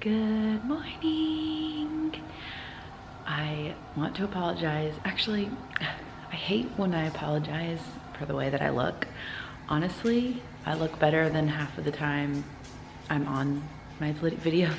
Good morning. I want to apologize. Actually, I hate when I apologize for the way that I look. Honestly, I look better than half of the time I'm on my videos,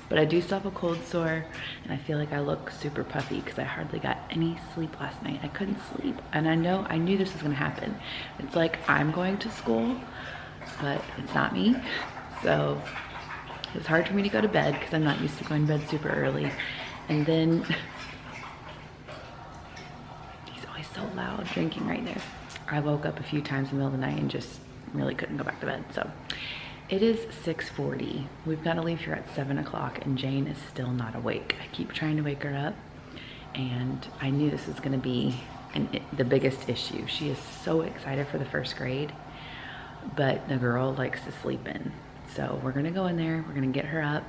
but I do still have a cold sore and I feel like I look super puffy because I hardly got any sleep last night. I couldn't sleep, and I knew this was gonna happen. It's like I'm going to school, but it's not me. So it was hard for me to go to bed because I'm not used to going to bed super early. And then, he's always so loud drinking right there. I woke up a few times in the middle of the night and just really couldn't go back to bed. So it is 6:40. We've got to leave here at 7 o'clock and Jane is still not awake. I keep trying to wake her up and I knew this was gonna be the biggest issue. She is so excited for the first grade, but the girl likes to sleep in. So we're gonna go in there, we're gonna get her up,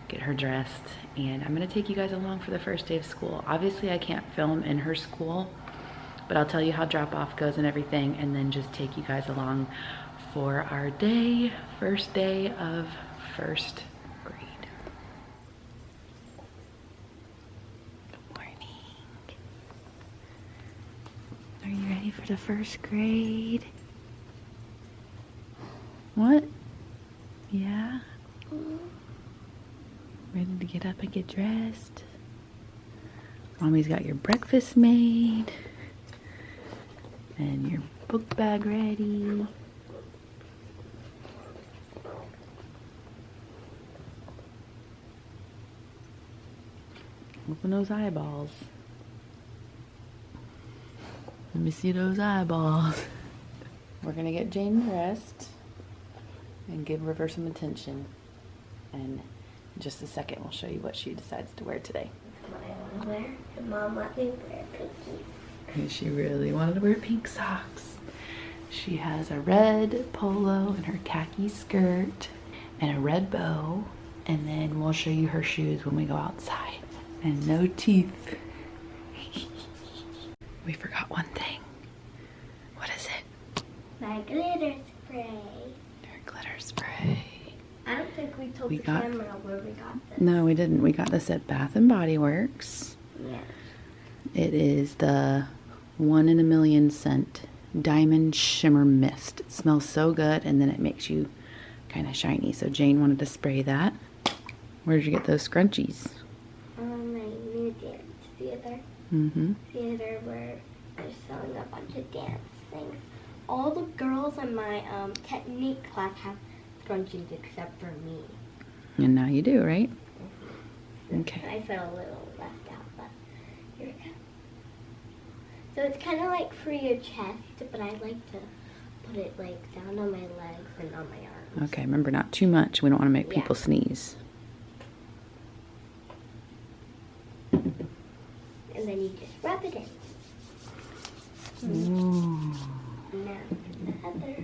get her dressed, and I'm gonna take you guys along for the first day of school. Obviously I can't film in her school, but I'll tell you how drop off goes and everything, and then just take you guys along for our first day of first grade. Good morning. Are you ready for the first grade? What? Yeah? Ready to get up and get dressed? Mommy's got your breakfast made and your book bag ready. Open those eyeballs. Let me see those eyeballs. We're gonna get Jane dressed and give her some attention. And in just a second, we'll show you what she decides to wear today. What I want to wear, and Mom let me wear pinky. And she really wanted to wear pink socks. She has a red polo and her khaki skirt and a red bow. And then we'll show you her shoes when we go outside. And no teeth. We forgot one thing. What is it? My glitter spray. Her glitter spray. I don't think we told the camera where we got this. No, we didn't. We got this at Bath and Body Works. Yeah. It is the 1 in a Million scent Diamond Shimmer Mist. It smells so good, and then it makes you kind of shiny. So Jane wanted to spray that. Where did you get those scrunchies? My new dance theater. Theater where they're selling a bunch of dance things. All the girls in my technique class have scrunchies except for me. And now you do, right? Okay. I felt a little left out, but here we go. So it's kind of like for your chest, but I like to put it like down on my legs and on my arms. Okay, remember, not too much. We don't want to make people sneeze. And then you just rub it in. Ooh. Now the other.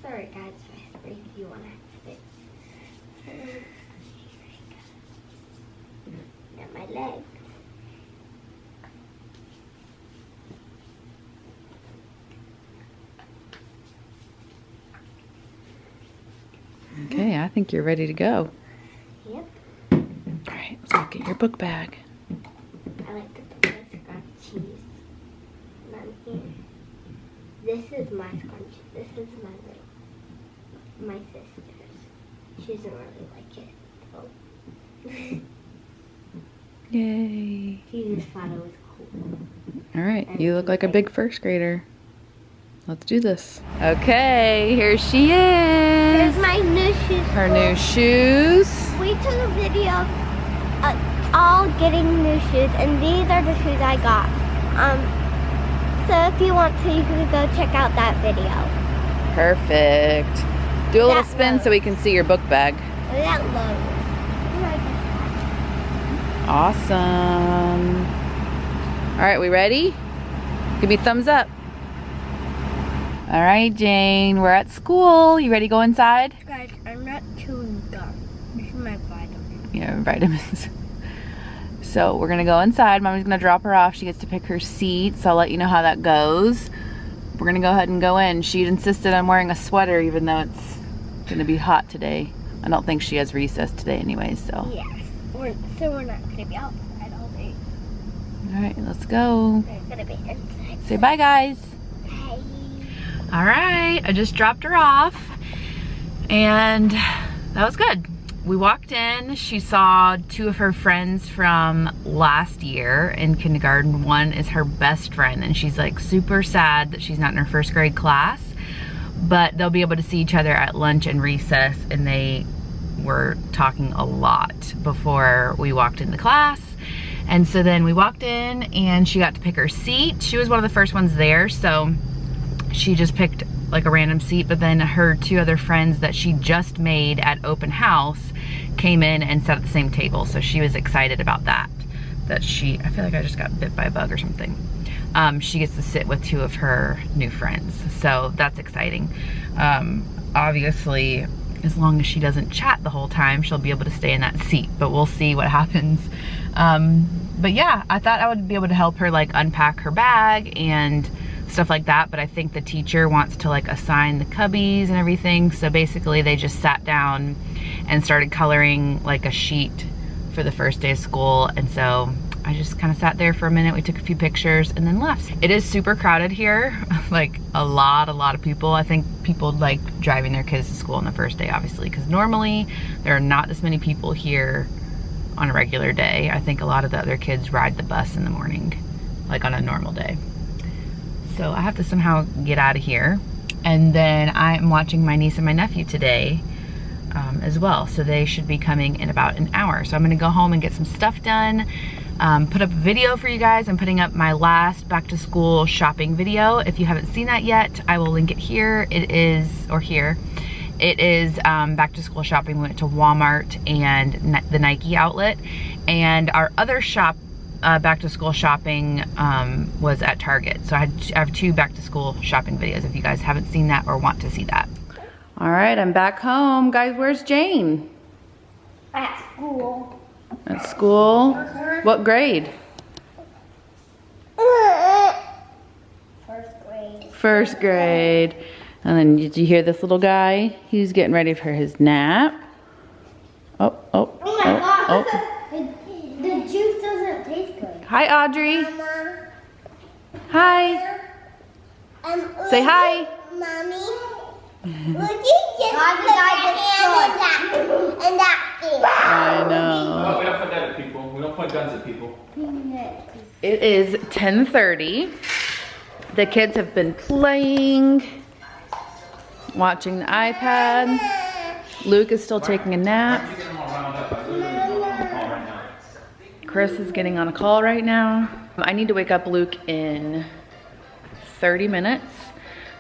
Sorry guys, if you want to spit. Here I go. Now my legs. Okay, I think you're ready to go. Yep. Alright, so get your book bag. I like to put my scrunchies on here. This is my scrunchie. This is my sister's. She doesn't really like it. Oh. Yay. She just thought it was cool. Alright, you look like a big first grader. Let's do this. Okay, here she is. Here's my new shoes. Her new shoes. We took a video of all getting new shoes, and these are the shoes I got. So if you want to, you can go check out that video. Perfect. Do a little spin so we can see your book bag. That low. Awesome. All right, we ready? Give me a thumbs up. All right, Jane, we're at school. You ready to go inside? Guys, I'm not chewing gum. This is my vitamin. Yeah, vitamins. So we're gonna go inside. Mommy's gonna drop her off. She gets to pick her seat, so I'll let you know how that goes. We're gonna go ahead and go in. She insisted on wearing a sweater even though it's gonna be hot today. I don't think she has recess today anyways, so. Yes, so we're not gonna be outside all day. All right, let's go. We're gonna be inside. Say bye, guys. Bye. All right, I just dropped her off and that was good. We walked in, she saw 2 of her friends from last year in kindergarten. One is her best friend and she's like super sad that she's not in her 1st grade class, but they'll be able to see each other at lunch and recess, and they were talking a lot before we walked into class. And so then we walked in and she got to pick her seat. She was one of the first ones there, so she just picked like a random seat, but then her 2 other friends that she just made at open house came in and sat at the same table. So she was excited about that. I feel like I just got bit by a bug or something. She gets to sit with 2 of her new friends. So that's exciting. Obviously, as long as she doesn't chat the whole time, she'll be able to stay in that seat, but we'll see what happens. But yeah, I thought I would be able to help her like unpack her bag and stuff like that, but I think the teacher wants to like assign the cubbies and everything. So basically they just sat down and started coloring like a sheet for the first day of school. And so I just kind of sat there for a minute. We took a few pictures and then left. It is super crowded here, like a lot of people. I think people like driving their kids to school on the first day, obviously, because normally there are not this many people here on a regular day. I think a lot of the other kids ride the bus in the morning, like on a normal day. So I have to somehow get out of here. And then I am watching my niece and my nephew today as well. So they should be coming in about an hour. So I'm gonna go home and get some stuff done, put up a video for you guys. I'm putting up my last back to school shopping video. If you haven't seen that yet, I will link it here. It is back to school shopping. We went to Walmart and the Nike outlet. And our other shop, back to school shopping was at Target. So I have 2 back to school shopping videos if you guys haven't seen that or want to see that. All right, I'm back home. Guys, where's Jane? At school. At school? What grade? 1st grade. 1st grade. And then did you hear this little guy? He's getting ready for his nap. Oh my God. The juice doesn't taste good. Hi, Audrey. Mama. Hi. Say hi. Mommy. Would you just put that hand in that thing? I know. No, we don't put that at people. We don't point guns at people. It is 10:30. The kids have been playing, watching the iPad. Luke is still taking a nap. Chris is getting on a call right now. I need to wake up Luke in 30 minutes.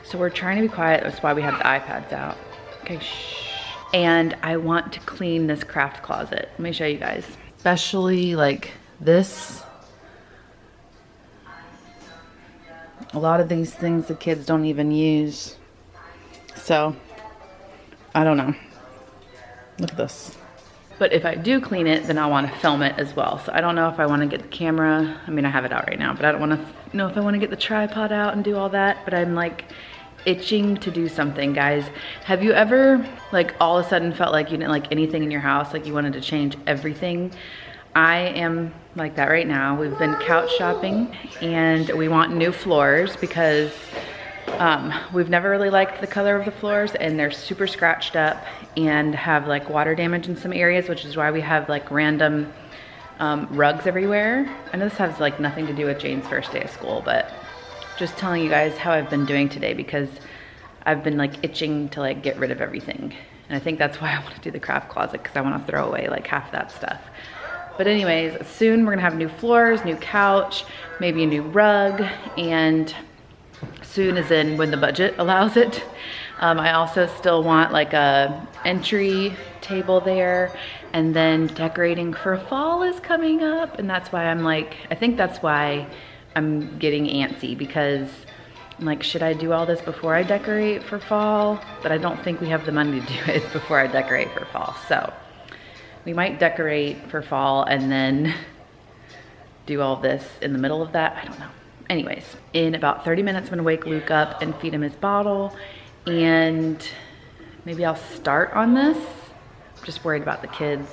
So we're trying to be quiet. That's why we have the iPads out. Okay, shh. And I want to clean this craft closet. Let me show you guys. Especially like this. A lot of these things the kids don't even use. So, I don't know. Look at this. But if I do clean it, then I want to film it as well. So I don't know if I want to get the camera. I mean, I have it out right now, but I don't want to know if I want to get the tripod out and do all that. But I'm like itching to do something, guys. Have you ever like all of a sudden felt like you didn't like anything in your house, like you wanted to change everything? I am like that right now. We've been couch shopping and we want new floors because we've never really liked the color of the floors and they're super scratched up and have like water damage in some areas, which is why we have like random rugs everywhere. I know this has like nothing to do with Jane's first day of school, but just telling you guys how I've been doing today because I've been like itching to like get rid of everything. And I think that's why I want to do the craft closet, because I want to throw away like half that stuff. But anyways, soon we're gonna have new floors, new couch, maybe a new rug, and soon as in when the budget allows it. I also still want like a entry table there, and then decorating for fall is coming up, and that's why I'm like, I think that's why I'm getting antsy, because I'm like, should I do all this before I decorate for fall? But I don't think we have the money to do it before I decorate for fall. So we might decorate for fall and then do all this in the middle of that. I don't know. Anyways, in about 30 minutes, I'm gonna wake Luke up and feed him his bottle and maybe I'll start on this. I'm just worried about the kids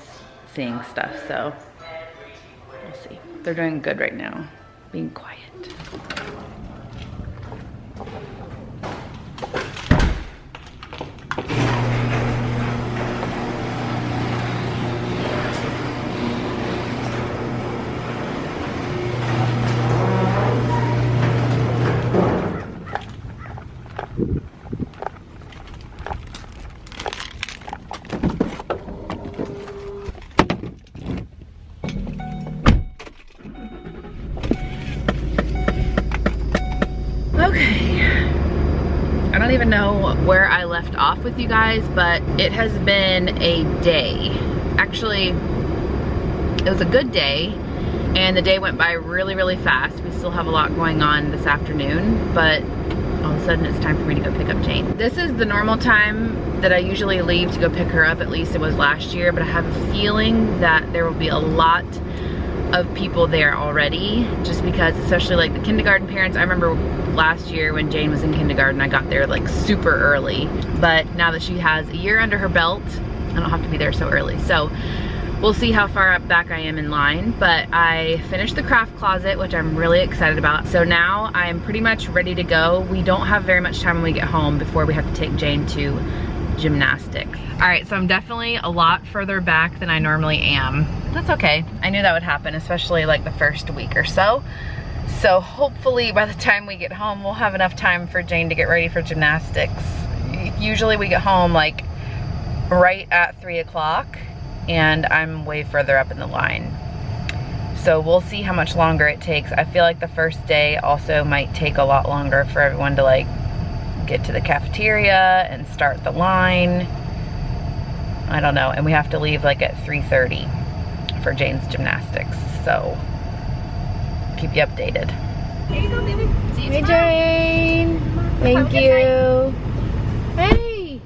seeing stuff, so we'll see. They're doing good right now, being quiet. Okay, I don't even know where I left off with you guys, but it has been a day. Actually, it was a good day, and the day went by really, really fast. We still have a lot going on this afternoon, but all of a sudden it's time for me to go pick up Jane. This is the normal time that I usually leave to go pick her up, at least it was last year, but I have a feeling that there will be a lot of people there already, just because, especially like the kindergarten parents. I remember last year when Jane was in kindergarten, I got there like super early, but now that she has a year under her belt, I don't have to be there so early. So we'll see how far up back I am in line, but I finished the craft closet, which I'm really excited about. So now I'm pretty much ready to go. We don't have very much time when we get home before we have to take Jane to gymnastics. All right, so I'm definitely a lot further back than I normally am. That's okay. I knew that would happen, especially like the first week or so. So hopefully by the time we get home, we'll have enough time for Jane to get ready for gymnastics. Usually we get home like right at 3 o'clock, and I'm way further up in the line. So we'll see how much longer it takes. I feel like the first day also might take a lot longer for everyone to like get to the cafeteria and start the line. I don't know, and we have to leave like at 3:30 for Jane's gymnastics, so keep you updated. Here you go, baby. See you Hey, tomorrow. Jane. Thank you. Hey.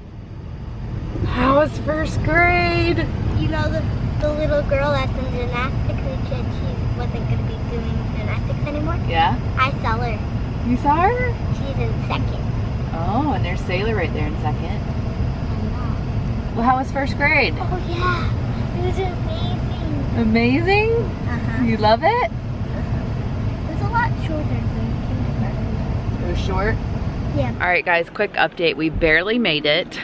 How was first grade? You know the little girl that's in gymnastics who said she wasn't going to be doing gymnastics anymore? Yeah. I saw her. You saw her? She's in second. Oh, and there's Sailor right there in second. I know. Well, how was first grade? Oh yeah, it was amazing. Amazing? Uh-huh. You love it? It was a lot shorter than kindergarten. It was short? Yeah. All right, guys, quick update. We barely made it.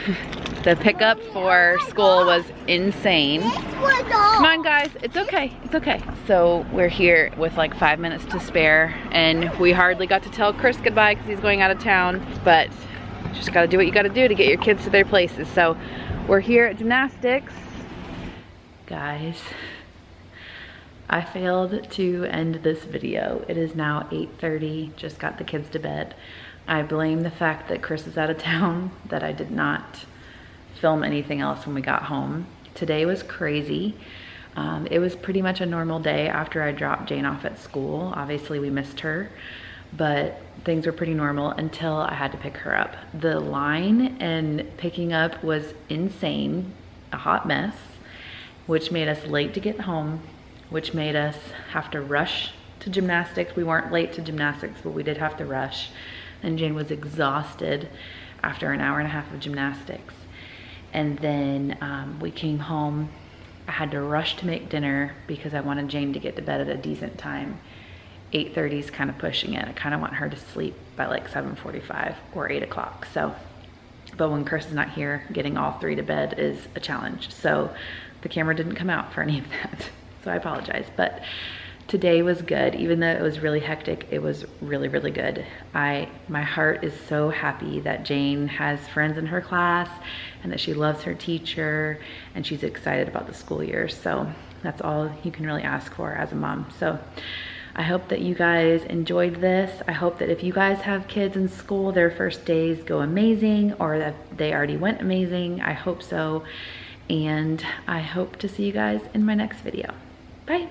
The pickup for school was insane. Come on, guys, it's okay, it's okay. So we're here with like 5 minutes to spare, and we hardly got to tell Chris goodbye because he's going out of town, but you just gotta do what you gotta do to get your kids to their places. So we're here at gymnastics. Guys, I failed to end this video. It is now 8:30, just got the kids to bed. I blame the fact that Chris is out of town, that I did not film anything else when we got home. Today was crazy. It was pretty much a normal day after I dropped Jane off at school. Obviously we missed her, but things were pretty normal until I had to pick her up. The line and picking up was insane, a hot mess, which made us late to get home, which made us have to rush to gymnastics. We weren't late to gymnastics, but we did have to rush. And Jane was exhausted after an hour and a half of gymnastics. And then we came home. I had to rush to make dinner because I wanted Jane to get to bed at a decent time. 8:30 is kind of pushing it. I kind of want her to sleep by like 7:45 or 8 o'clock. So, but when Chris is not here, getting all three to bed is a challenge. So the camera didn't come out for any of that. So I apologize, but today was good. Even though it was really hectic, it was really, really good. My heart is so happy that Jane has friends in her class and that she loves her teacher and she's excited about the school year. So that's all you can really ask for as a mom. So I hope that you guys enjoyed this. I hope that if you guys have kids in school, their first days go amazing, or that they already went amazing. I hope so. And I hope to see you guys in my next video. Bye.